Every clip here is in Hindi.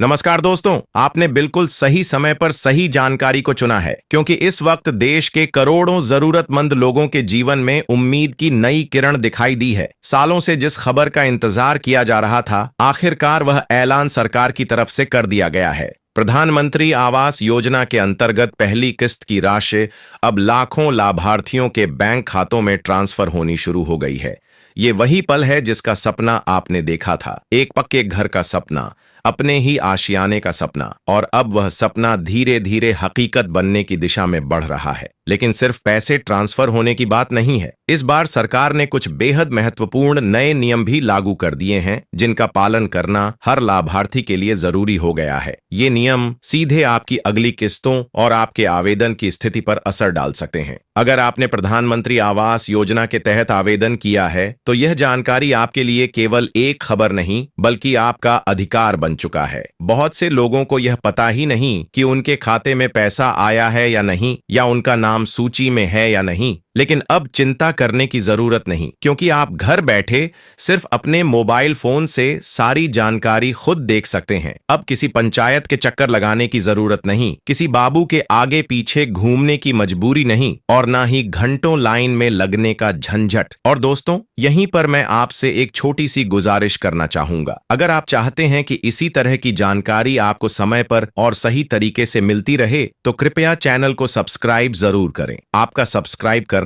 नमस्कार दोस्तों, आपने बिल्कुल सही समय पर सही जानकारी को चुना है, क्योंकि इस वक्त देश के करोड़ों जरूरतमंद लोगों के जीवन में उम्मीद की नई किरण दिखाई दी है। सालों से जिस खबर का इंतजार किया जा रहा था, आखिरकार वह ऐलान सरकार की तरफ से कर दिया गया है। प्रधानमंत्री आवास योजना के अंतर्गत पहली किस्त की राशि अब लाखों लाभार्थियों के बैंक खातों में ट्रांसफर होनी शुरू हो गई है। ये वही पल है जिसका सपना आपने देखा था, एक पक्के घर का सपना, अपने ही आशियाने का सपना, और अब वह सपना धीरे धीरे हकीकत बनने की दिशा में बढ़ रहा है। लेकिन सिर्फ पैसे ट्रांसफर होने की बात नहीं है। इस बार सरकार ने कुछ बेहद महत्वपूर्ण नए नियम भी लागू कर दिए हैं, जिनका पालन करना हर लाभार्थी के लिए जरूरी हो गया है। ये नियम सीधे आपकी अगली किस्तों और आपके आवेदन की स्थिति पर असर डाल सकते हैं। अगर आपने प्रधानमंत्री आवास योजना के तहत आवेदन किया है, तो यह जानकारी आपके लिए केवल एक खबर नहीं, बल्कि आपका अधिकार बन चुका है। बहुत से लोगों को यह पता ही नहीं कि उनके खाते में पैसा आया है या नहीं, या उनका नाम सूची में है या नहीं। लेकिन अब चिंता करने की जरूरत नहीं, क्योंकि आप घर बैठे सिर्फ अपने मोबाइल फोन से सारी जानकारी खुद देख सकते हैं। अब किसी पंचायत के चक्कर लगाने की जरूरत नहीं, किसी बाबू के आगे पीछे घूमने की मजबूरी नहीं, और ना ही घंटों लाइन में लगने का झंझट। और दोस्तों, यहीं पर मैं आपसे एक छोटी सी गुजारिश करना चाहूंगा। अगर आप चाहते हैं कि इसी तरह की जानकारी आपको समय पर और सही तरीके से मिलती रहे, तो कृपया चैनल को सब्सक्राइब जरूर करें। आपका सब्सक्राइब करना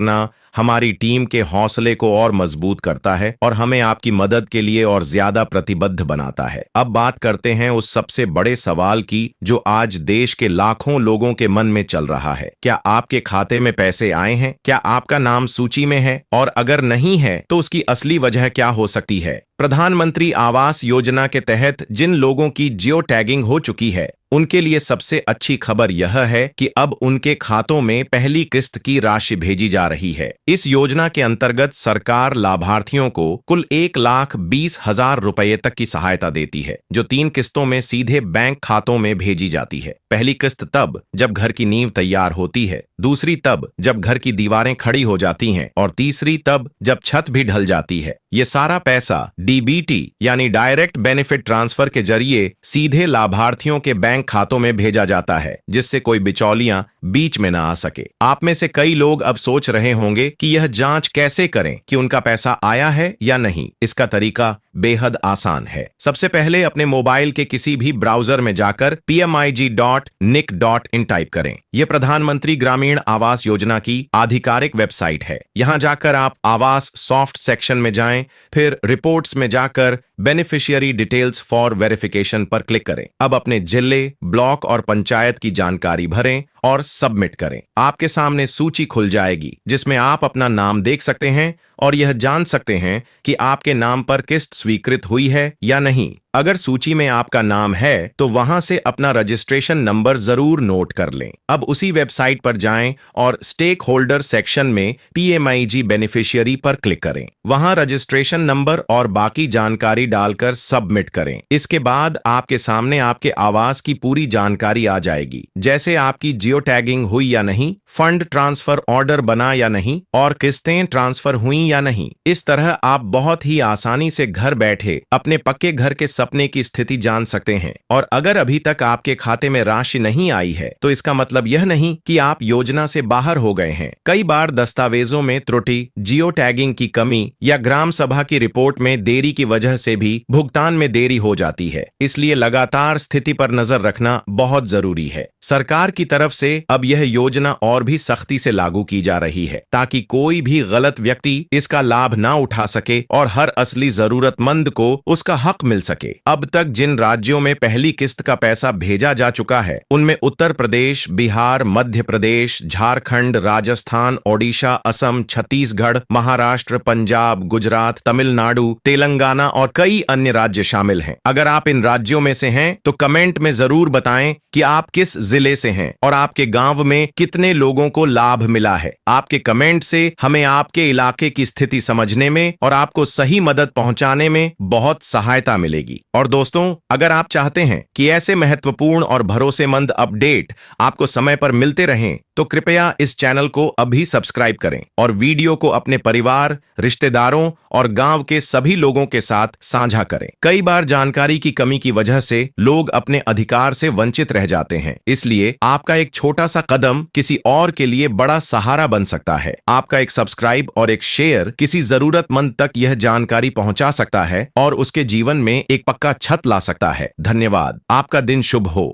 हमारी टीम के हौसले को और मजबूत करता है और हमें आपकी मदद के लिए और ज्यादा प्रतिबद्ध बनाता है। अब बात करते हैं उस सबसे बड़े सवाल की, जो आज देश के लाखों लोगों के मन में चल रहा है। क्या आपके खाते में पैसे आए हैं? क्या आपका नाम सूची में है? और अगर नहीं है, तो उसकी असली वजह क्या हो सकती है? प्रधानमंत्री आवास योजना के तहत जिन लोगों की जियो टैगिंग हो चुकी है, उनके लिए सबसे अच्छी खबर यह है कि अब उनके खातों में पहली किस्त की राशि भेजी जा रही है। इस योजना के अंतर्गत सरकार लाभार्थियों को कुल 1,20,000 रुपये तक की सहायता देती है, जो 3 किस्तों में सीधे बैंक खातों में भेजी जाती है। पहली किस्त तब जब घर की नींव तैयार होती है, दूसरी तब जब घर की दीवारें खड़ी हो जाती हैं, और तीसरी तब जब छत भी ढल जाती है। ये सारा पैसा डीबीटी यानी डायरेक्ट बेनिफिट ट्रांसफर के जरिए सीधे लाभार्थियों के बैंक खातों में भेजा जाता है, जिससे कोई बिचौलियां बीच में ना आ सके। आप में से कई लोग अब सोच रहे होंगे कि यह जांच कैसे करें कि उनका पैसा आया है या नहीं। इसका तरीका बेहद आसान है। सबसे पहले अपने मोबाइल के किसी भी ब्राउजर में जाकर pmig.nic.in टाइप करें। यह प्रधानमंत्री ग्रामीण आवास योजना की आधिकारिक वेबसाइट है। यहां जाकर आप आवास सॉफ्ट सेक्शन में जाएं, फिर रिपोर्ट्स में जाकर बेनिफिशियरी डिटेल्स फॉर वेरिफिकेशन पर क्लिक करें। अब अपने जिले, ब्लॉक और पंचायत की जानकारी भरें और सबमिट करें। आपके सामने सूची खुल जाएगी, जिसमें आप अपना नाम देख सकते हैं और यह जान सकते हैं कि आपके नाम पर किस्त स्वीकृत हुई है या नहीं। अगर सूची में आपका नाम है, तो वहां से अपना रजिस्ट्रेशन नंबर जरूर नोट कर लें। अब उसी वेबसाइट पर जाएं और स्टेक होल्डर सेक्शन में PMIG बेनिफिशियरी पर क्लिक करें। वहां रजिस्ट्रेशन नंबर और बाकी जानकारी डालकर सबमिट करें। इसके बाद आपके सामने आपके आवास की पूरी जानकारी आ जाएगी, जैसे आपकी जियो टैगिंग हुई या नहीं, फंड ट्रांसफर ऑर्डर बना या नहीं, और किस्तें ट्रांसफर हुई या नहीं। इस तरह आप बहुत ही आसानी से घर बैठे अपने पक्के घर के सपने की स्थिति जान सकते हैं। और अगर अभी तक आपके खाते में राशि नहीं आई है, तो इसका मतलब यह नहीं कि आप योजना से बाहर हो गए हैं। कई बार दस्तावेजों में त्रुटि, जियो टैगिंग की कमी या ग्राम सभा की रिपोर्ट में देरी की वजह से भी भुगतान में देरी हो जाती है। इसलिए लगातार स्थिति पर नजर रखना बहुत जरूरी है। सरकार की तरफ से अब यह योजना और भी सख्ती से लागू की जा रही है, ताकि कोई भी गलत व्यक्ति इसका लाभ ना उठा सके और हर असली जरूरतमंद को उसका हक मिल सके। अब तक जिन राज्यों में पहली किस्त का पैसा भेजा जा चुका है, उनमें उत्तर प्रदेश, बिहार, मध्य प्रदेश, झारखंड, राजस्थान, ओडिशा, असम, छत्तीसगढ़, महाराष्ट्र, पंजाब, गुजरात, तमिलनाडु, तेलंगाना और कई अन्य राज्य शामिल हैं। अगर आप इन राज्यों में से हैं, तो कमेंट में जरूर बताएं कि आप किस जिले से हैं और आपके गांव में कितने लोगों को लाभ मिला है। आपके कमेंट से हमें आपके इलाके की स्थिति समझने में और आपको सही मदद पहुंचाने में बहुत सहायता मिलेगी। और दोस्तों, अगर आप चाहते हैं कि ऐसे महत्वपूर्ण और भरोसेमंद अपडेट आपको समय पर मिलते रहें, तो कृपया इस चैनल को अभी सब्सक्राइब करें और वीडियो को अपने परिवार, रिश्तेदारों और गांव के सभी लोगों के साथ साझा करें। कई बार जानकारी की कमी की वजह से लोग अपने अधिकार से वंचित रह जाते हैं, इसलिए आपका एक छोटा सा कदम किसी और के लिए बड़ा सहारा बन सकता है। आपका एक सब्सक्राइब और एक शेयर किसी जरूरतमंद तक यह जानकारी पहुंचा सकता है और उसके जीवन में एक पक्का छत ला सकता है। धन्यवाद। आपका दिन शुभ हो।